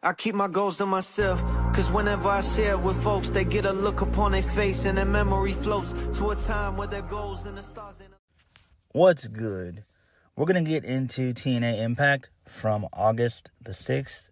I keep my goals to myself, cause whenever I share it with folks, they get a look upon their face and their memory floats to a time where their goals and the stars ain't... What's good? We're going to get into TNA Impact from August the 6th,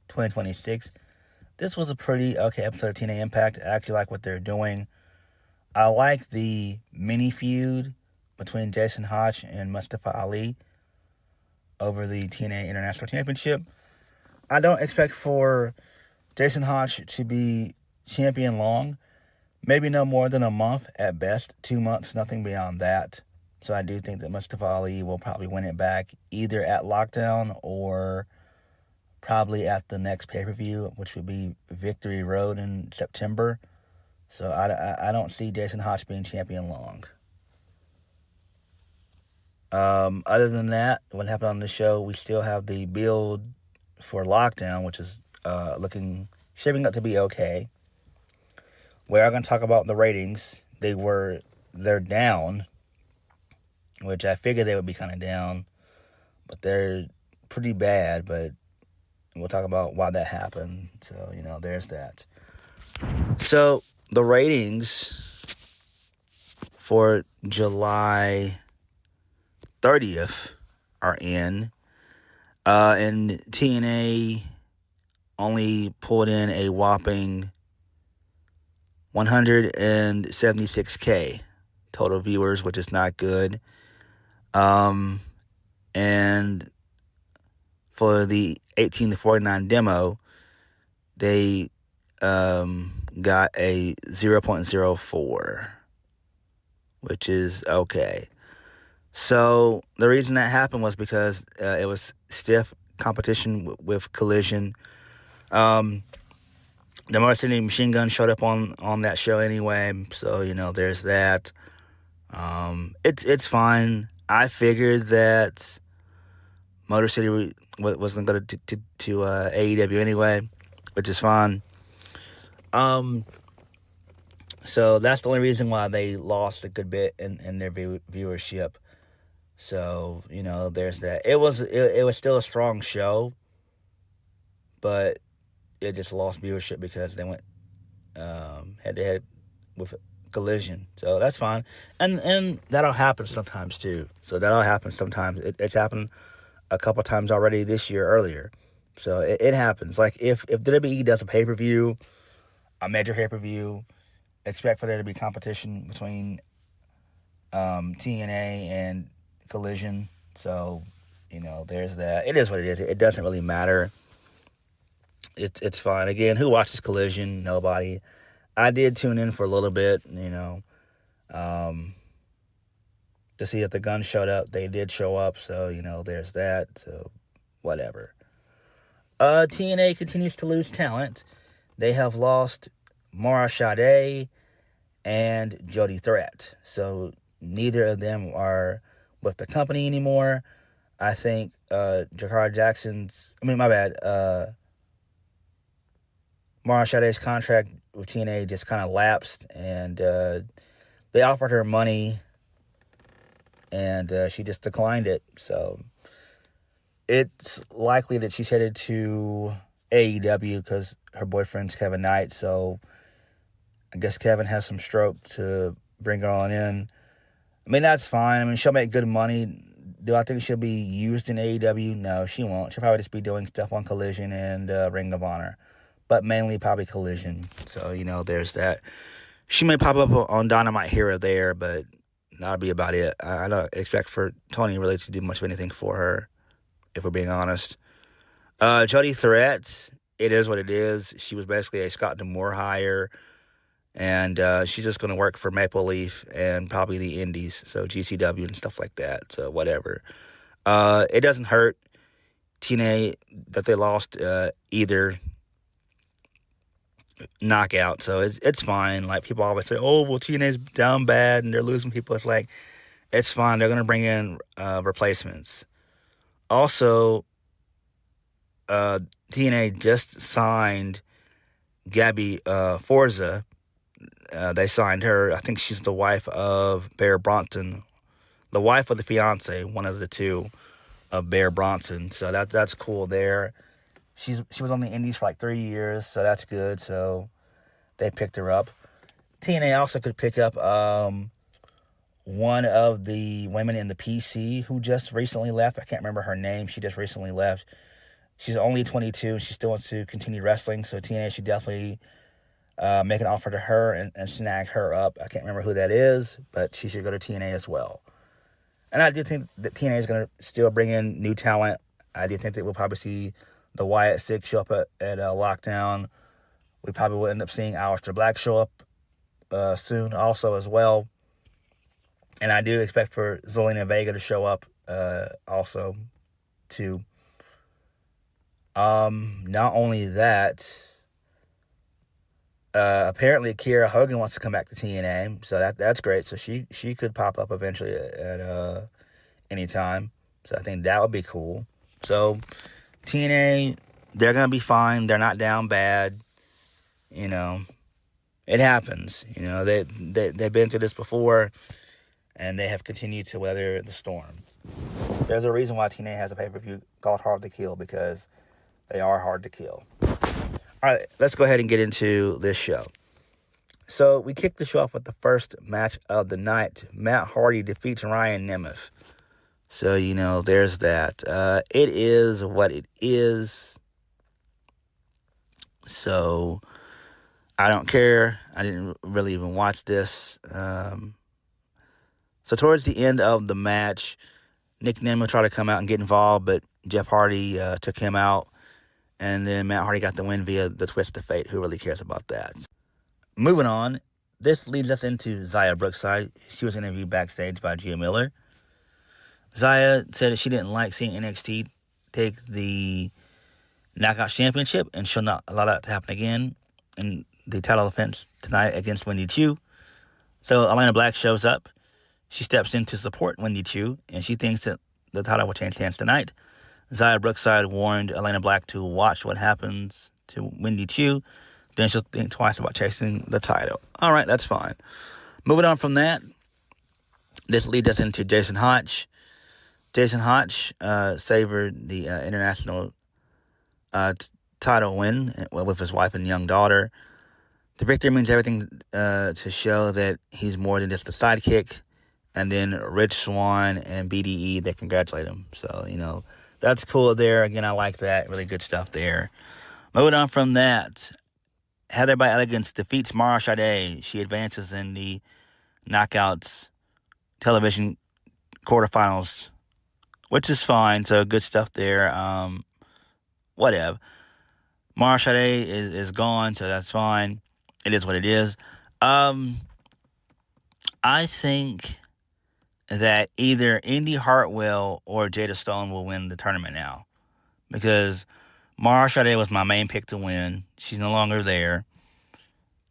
2026. This was a pretty okay episode of TNA Impact. I actually like what they're doing. I like the mini feud between Jason Hotch and Mustafa Ali over the TNA International Championship. I don't expect for Jason Hotch to be champion long. Maybe no more than a month at best. 2 months, nothing beyond that. So I do think that Mustafa Ali will probably win it back either at Lockdown or probably at the next pay-per-view, which would be Victory Road in September. So I don't see Jason Hotch being champion long. Other than that, what happened on the show, we still have the build for Lockdown, which is shaping up to be okay. We are going to talk about the ratings. They're down, which I figured they would be kind of down, but they're pretty bad, but we'll talk about why that happened. So, there's that. So, the ratings for July 30th are in. And TNA only pulled in a whopping 176K total viewers, which is not good. And for the 18 to 49 demo, they got a 0.04, which is okay. So the reason that happened was because it was stiff competition with Collision. The Motor City Machine Gun showed up on that show anyway, so there's that. It's fine. I figured that Motor City was going to go to AEW anyway, which is fine. So that's the only reason why they lost a good bit in their viewership. So, there's that. It was still a strong show, but it just lost viewership because they went head-to-head with Collision. So that's fine. And that'll happen sometimes, too. So that'll happen sometimes. It's happened a couple times already this year earlier. So it happens. Like, if WWE does a pay-per-view, a major pay-per-view, expect for there to be competition between TNA and Collision. So, there's that. It is what it is. It doesn't really matter. It's fine. Again, who watches Collision? Nobody. I did tune in for a little bit, to see if the Guns showed up. They did show up, so, there's that. So, whatever. TNA continues to lose talent. They have lost Mara Sade and Jody Threat. So, neither of them are with the company anymore. I think Mara Sade's contract with TNA just kind of lapsed, and they offered her money, and she just declined it. So it's likely that she's headed to AEW because her boyfriend's Kevin Knight. So I guess Kevin has some stroke to bring her on in. I mean, that's fine. I mean, she'll make good money. Do I think she'll be used in AEW? No, she won't. She'll probably just be doing stuff on Collision and Ring of Honor. But mainly probably Collision. So, there's that. She may pop up on Dynamite here or there, but that'll be about it. I don't expect for Tony really to do much of anything for her, if we're being honest. Jody Threat, it is what it is. She was basically a Scott D'Amore hire. And she's just going to work for Maple Leaf and probably the Indies, so GCW and stuff like that, so whatever. It doesn't hurt TNA that they lost either knockout, so it's fine. Like, people always say, oh, well, TNA's down bad and they're losing people. It's like, it's fine. They're going to bring in replacements. Also, TNA just signed Gabby Forza. They signed her. I think she's the wife of Bear Bronson, the wife of the fiance, one of the two of Bear Bronson. So that's cool there. She was on the Indies for like 3 years, so that's good. So they picked her up. TNA also could pick up one of the women in the PC who just recently left. I can't remember her name. She just recently left. She's only 22 and she still wants to continue wrestling. So TNA should definitely make an offer to her and snag her up. I can't remember who that is, but she should go to TNA as well. And I do think that TNA is going to still bring in new talent. I do think that we'll probably see the Wyatt Six show up at Lockdown. We probably will end up seeing Aleister Black show up soon also as well. And I do expect for Zelina Vega to show up also too. Not only that, apparently Kiera Hogan wants to come back to TNA, so that's great. So she could pop up eventually at any time. So I think that would be cool. So TNA, they're gonna be fine. They're not down bad. You know, it happens. You know, they've been through this before, and they have continued to weather the storm. There's a reason why TNA has a pay-per-view called Hard to Kill, because they are hard to kill. All right, let's go ahead and get into this show. So we kick the show off with the first match of the night. Matt Hardy defeats Ryan Nemeth. So, you know, there's that. It is what it is. So, I don't care. I didn't really even watch this. So, towards the end of the match, Nic Nemeth tried to come out and get involved, but Jeff Hardy took him out. And then Matt Hardy got the win via the twist of fate. Who really cares about that? Moving on, this leads us into Xia Brookside. She was interviewed backstage by Gia Miller. Xia said that she didn't like seeing NXT take the Knockout Championship, and she'll not allow that to happen again in the title defense tonight against Wendy Choo. So Atlanta Black shows up. She steps in to support Wendy Choo, and she thinks that the title will change hands tonight. Xia Brookside warned Atlanta Black to watch what happens to Wendy Choo. Then she'll think twice about chasing the title. All right, that's fine. Moving on from that, this leads us into Jason Hotch. Jason Hotch savored the international title win with his wife and young daughter. The victory means everything to show that he's more than just a sidekick. And then Rich Swann and BDE, they congratulate him. So, you know, that's cool there. Again, I like that. Really good stuff there. Moving on from that, Heather by Elegance defeats Mara Sade. She advances in the Knockouts television quarterfinals, which is fine. So good stuff there. Whatever. Mara Sade is gone, so that's fine. It is what it is. I think that either Indy Hartwell or Jada Stone will win the tournament now, because Mara Sade was my main pick to win. She's no longer there.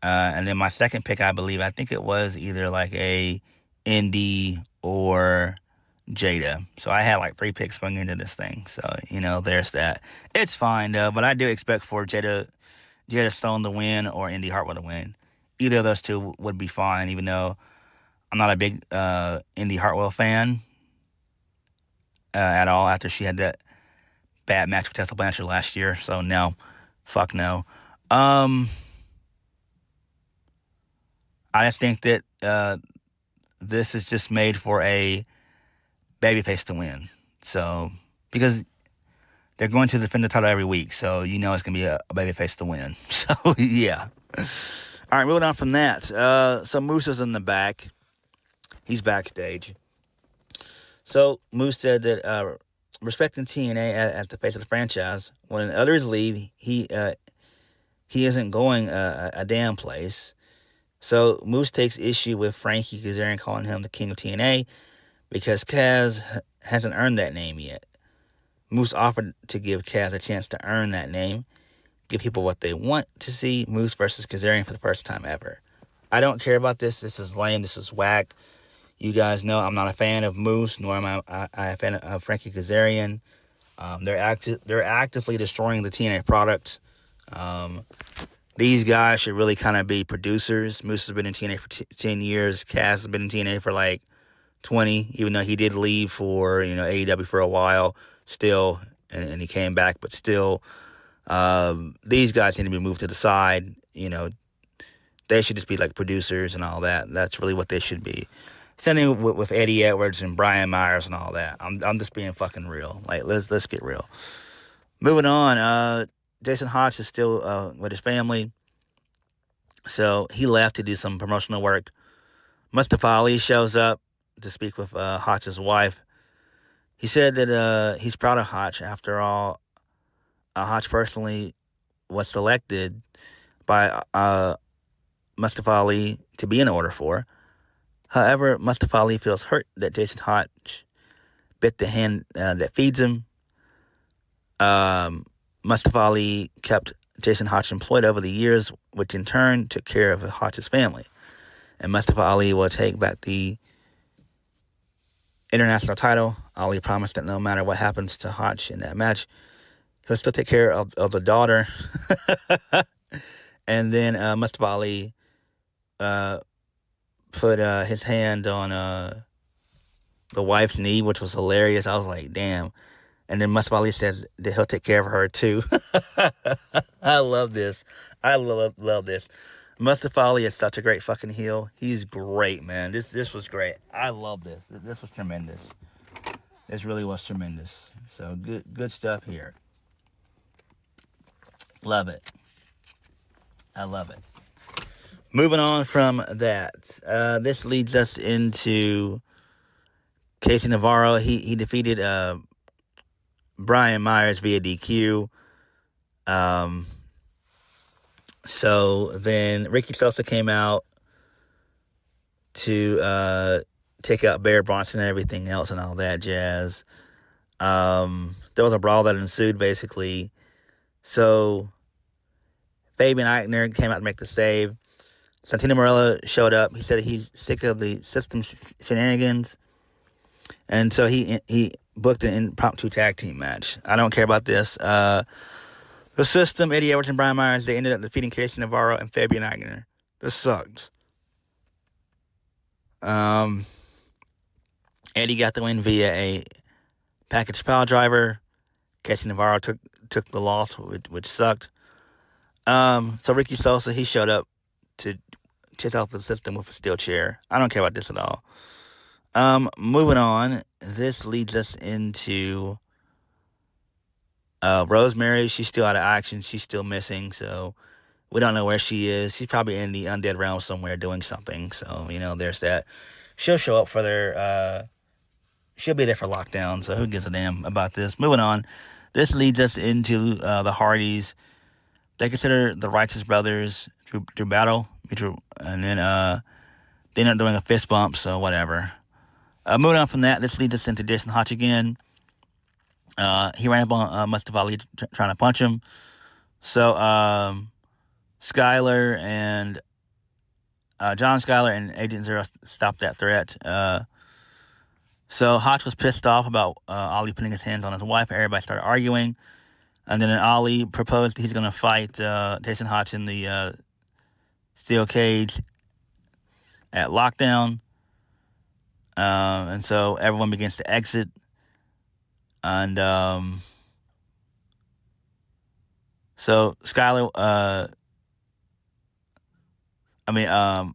And then my second pick, I think it was either like a Indy or Jada. So I had like 3 picks going into this thing. So, you know, there's that. It's fine, though. But I do expect for Jada Stone to win or Indy Hartwell to win. Either of those two would be fine, even though I'm not a big Indy Hartwell fan at all after she had that bad match with Tessa Blanchard last year. So, no. Fuck no. I just think that this is just made for a babyface to win. So, because they're going to defend the title every week, so you know it's going to be a babyface to win. So, yeah. All right, moving on from that. So, Moose is in the back. He's backstage. So, Moose said that respecting TNA as the face of the franchise, when others leave, he isn't going a damn place. So, Moose takes issue with Frankie Kazarian calling him the king of TNA because Kaz hasn't earned that name yet. Moose offered to give Kaz a chance to earn that name, give people what they want to see Moose versus Kazarian for the first time ever. I don't care about this. This is lame. This is whack. You guys know I'm not a fan of Moose, nor am I a fan of Frankie Kazarian. They're actively destroying the TNA product. These guys should really kind of be producers. Moose has been in TNA for 10 years. Kaz has been in TNA for like 20, even though he did leave for, AEW for a while still, and he came back, but still, These guys need to be moved to the side. You know, they should just be like producers and all that. That's really what they should be. Same thing with Eddie Edwards and Brian Myers and all that. I'm just being fucking real. Like, let's get real. Moving on. Jason Hotch is still with his family, so he left to do some promotional work. Mustafa Ali shows up to speak with Hotch's wife. He said that he's proud of Hotch. After all, Hotch personally was selected by Mustafa Ali to be in order for. However, Mustafa Ali feels hurt that Jason Hotch bit the hand that feeds him. Mustafa Ali kept Jason Hotch employed over the years, which in turn took care of Hotch's family. And Mustafa Ali will take back the international title. Ali promised that no matter what happens to Hotch in that match, he'll still take care of the daughter. And then Mustafa Ali put his hand on the wife's knee, which was hilarious. I was like, damn. And then Mustafa Ali says that he'll take care of her too. I love this. I love this. Mustafa Ali is such a great fucking heel. He's great, man. This was great. I love this. This was tremendous. This really was tremendous. So good stuff here. Love it. I love it. Moving on from that, this leads us into Casey Navarro. He defeated Brian Myers via DQ. So then Ricky Sosa came out to take out Bear Bronson and everything else and all that jazz. There was a brawl that ensued, basically. So Fabian Eichner came out to make the save. Santino Marella showed up. He said he's sick of the system shenanigans. And so he booked an impromptu tag team match. I don't care about this. The system, Eddie Edwards and Brian Myers, they ended up defeating Casey Navarro and Fabian Eichner. This sucks. Eddie got the win via a package pile driver. Casey Navarro took the loss, which sucked. So Ricky Sosa, he showed up to chase out the system with a steel chair. I don't care about this at all. Moving on, this leads us into Rosemary. She's still out of action. She's still missing, so we don't know where she is. She's probably in the undead realm somewhere doing something. So, there's that. She'll show up for their... she'll be there for lockdown, so who gives a damn about this? Moving on, this leads us into the Hardys. They consider the Righteous Brothers through battle. And then they end up doing a fist bump, so whatever. Moving on from that, this leads us into Jason Hotch again. He ran up on Mustafa Ali trying to punch him. So Skyler and John Skyler and Agent Zero stopped that threat. So Hotch was pissed off about Ali putting his hands on his wife. Everybody started arguing. And then Ali proposed he's going to fight Jason Hotch in the steel cage at Lockdown. And so everyone begins to exit. And so Skyler,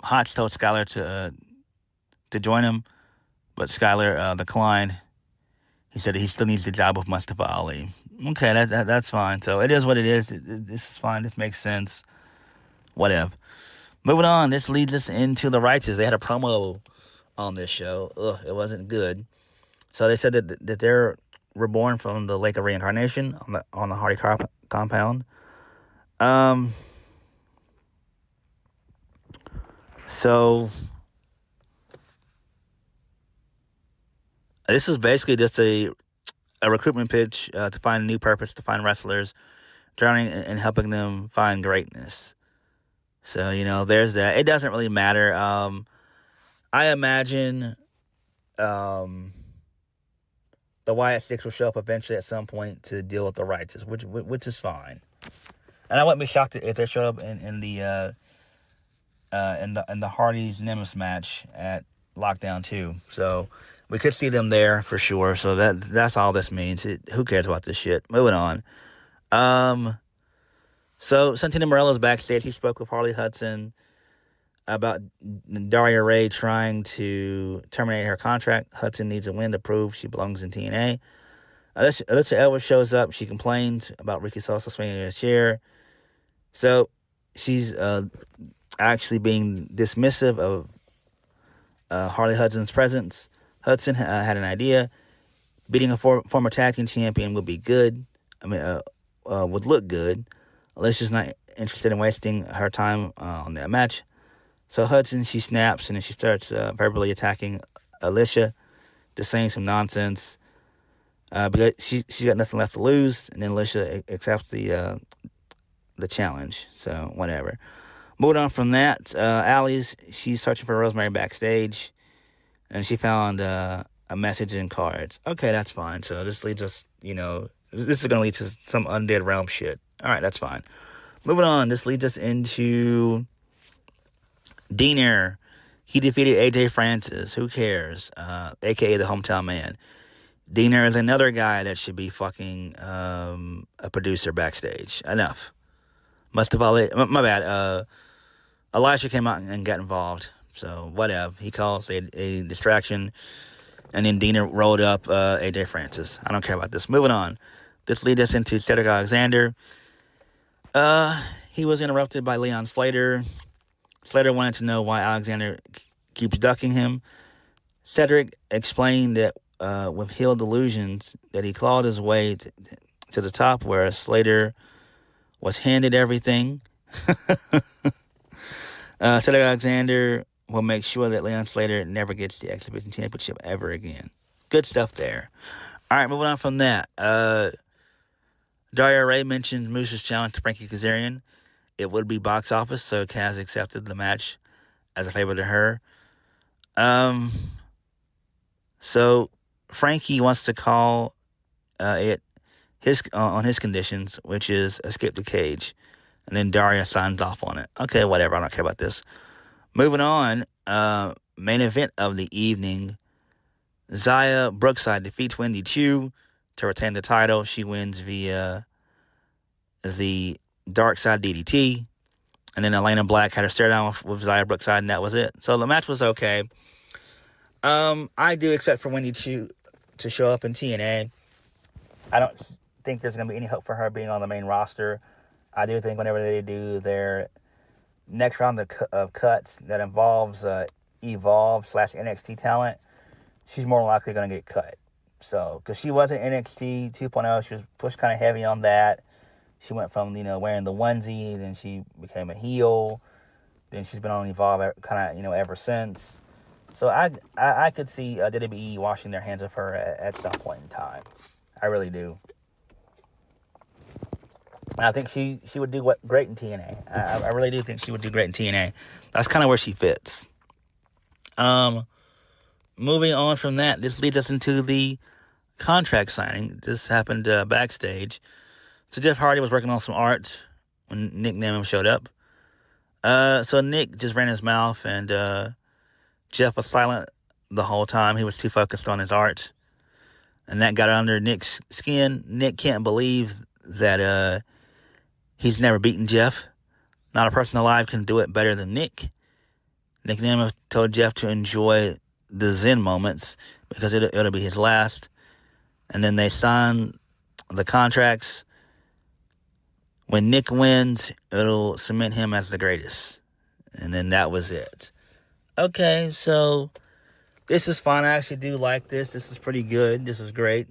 Hotch told Skyler to join him, but Skyler declined. He said he still needs the job with Mustafa Ali. Okay, that's fine. So it is what it is. This is fine. This makes sense. Whatever. Moving on, this leads us into the Righteous. They had a promo on this show. It wasn't good. So they said that they're reborn from the Lake of Reincarnation on the Hardy compound. So this is basically just a recruitment pitch to find a new purpose, to find wrestlers, drowning and helping them find greatness. So, there's that. It doesn't really matter. I imagine the Wyatt Six will show up eventually at some point to deal with the Righteous, which is fine. And I wouldn't be shocked if they show up in the Hardy's Nemesis match at Lockdown 2. So we could see them there for sure. So that's all this means. Who cares about this shit? Moving on. So Santana Morella's backstage. He spoke with Harley Hudson about Daria Ray trying to terminate her contract. Hudson needs a win to prove she belongs in TNA. Alicia Edwards shows up. She complains about Ricky Sosa swinging in a chair. So she's actually being dismissive of Harley Hudson's presence. Hudson had an idea. Beating a former tag team champion would be good. Would look good. Alicia's not interested in wasting her time on that match. So Hudson, she snaps, and then she starts verbally attacking Alicia, just saying some nonsense. Because she's got nothing left to lose, and then Alicia accepts the challenge. So whatever. Moving on from that, she's searching for Rosemary backstage, and she found a message and cards. Okay, that's fine. So this leads us, this is going to lead to some Undead Realm shit. All right, that's fine. Moving on, this leads us into Diener. He defeated AJ Francis. Who cares? AKA the hometown man. Diener is another guy that should be fucking a producer backstage. Enough. Mustafa Ali, my bad. Elijah came out and got involved. So, whatever. He calls a distraction. And then Diener rolled up AJ Francis. I don't care about this. Moving on. This leads us into Cedric Alexander. He was interrupted by Leon Slater. Slater wanted to know why Alexander keeps ducking him. Cedric explained that with heel delusions, that he clawed his way to the top, where Slater was handed everything. Cedric Alexander will make sure that Leon Slater never gets the X Division Championship ever again. Good stuff there. All right, moving on from that. Daria Ray mentioned Moose's challenge to Frankie Kazarian. It would be box office, so Kaz accepted the match as a favor to her. So Frankie wants to call it on his conditions, which is escape the cage. And then Daria signs off on it. Okay, whatever. I don't care about this. Moving on, main event of the evening. Xia Brookside defeats Wendy Choo to retain the title. She wins via the Dark Side DDT. And then Elena Black had a stare down with Xia Brookside, and that was it. So the match was okay. I do expect for Wendy Choo to show up in TNA. I don't think there's going to be any hope for her being on the main roster. I do think whenever they do their next round of cuts that involves Evolve/NXT talent, she's more likely going to get cut. So, because she was in NXT 2.0, she was pushed kind of heavy on that. She went from, wearing the onesie, then she became a heel. Then she's been on Evolve kind of, ever since. So I could see WWE washing their hands of her at some point in time. I really do. And I think she would do great in TNA. I really do think she would do great in TNA. That's kind of where she fits. Moving on from that, this leads us into the contract signing. This happened backstage. So Jeff Hardy was working on some art when Nic Nemeth showed up. So Nick just ran his mouth, and Jeff was silent the whole time. He was too focused on his art. And that got under Nick's skin. Nick can't believe that he's never beaten Jeff. Not a person alive can do it better than Nick. Nic Nemeth told Jeff to enjoy the Zen moments because it'll be his last. And then they signed the contracts. When Nick wins, it'll cement him as the greatest. And then that was it. Okay, so this is fun. I actually do like this. This is pretty good. This is great.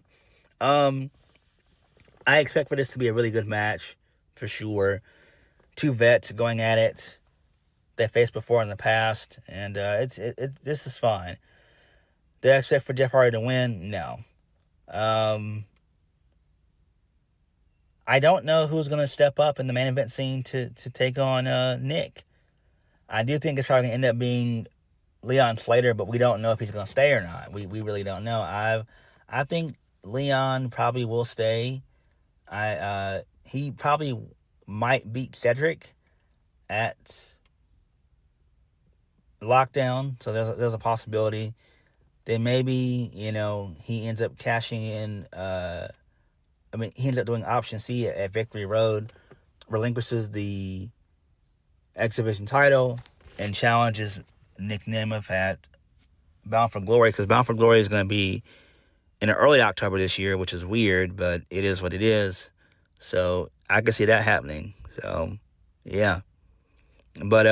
I expect for this to be a really good match, for sure. Two vets going at it. They faced before in the past, and this is fine. Do I expect for Jeff Hardy to win? No. I don't know who's going to step up in the main event scene to take on Nick. I do think it's probably going to end up being Leon Slater, but we don't know if he's going to stay or not. We really don't know. I think Leon probably will stay. He probably might beat Cedric at Lockdown, so there's a possibility. Then maybe, he ends up cashing in, he ends up doing Option C at Victory Road, relinquishes the X Division title and challenges Nic Nemeth at Bound for Glory, because Bound for Glory is going to be in early October this year, which is weird, but it is what it is. So I can see that happening. So yeah, but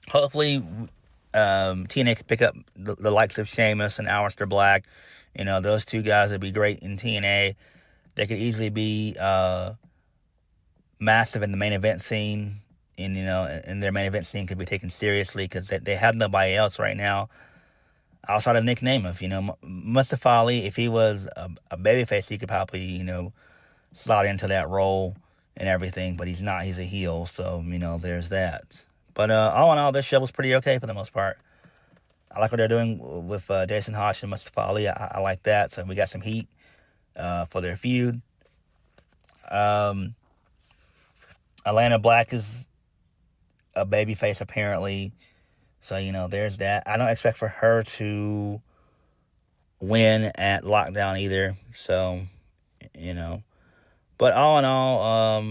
hopefully TNA can pick up the likes of Sheamus and Aleister Black. You know, those two guys would be great in TNA. They could easily be massive in the main event scene. And, you know, and their main event scene could be taken seriously, because they have nobody else right now outside of Nic Nemeth. You know, Mustafa Ali, if he was a babyface, he could probably, you know, slot into that role and everything, but he's not. He's a heel, so, you know, there's that. But all in all, this show was pretty okay for the most part. I like what they're doing with Jason Hotch and Mustafa Ali. I like that. So we got some heat for their feud. Atlanta Black is a babyface, apparently. So, you know, there's that. I don't expect for her to win at Lockdown either. So, you know. But all in all,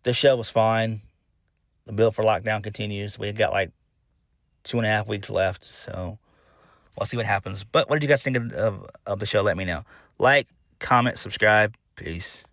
this show was fine. The build for Lockdown continues. We got like 2.5 weeks left. So, we'll see what happens. But what did you guys think of the show? Let me know. Like, comment, subscribe. Peace.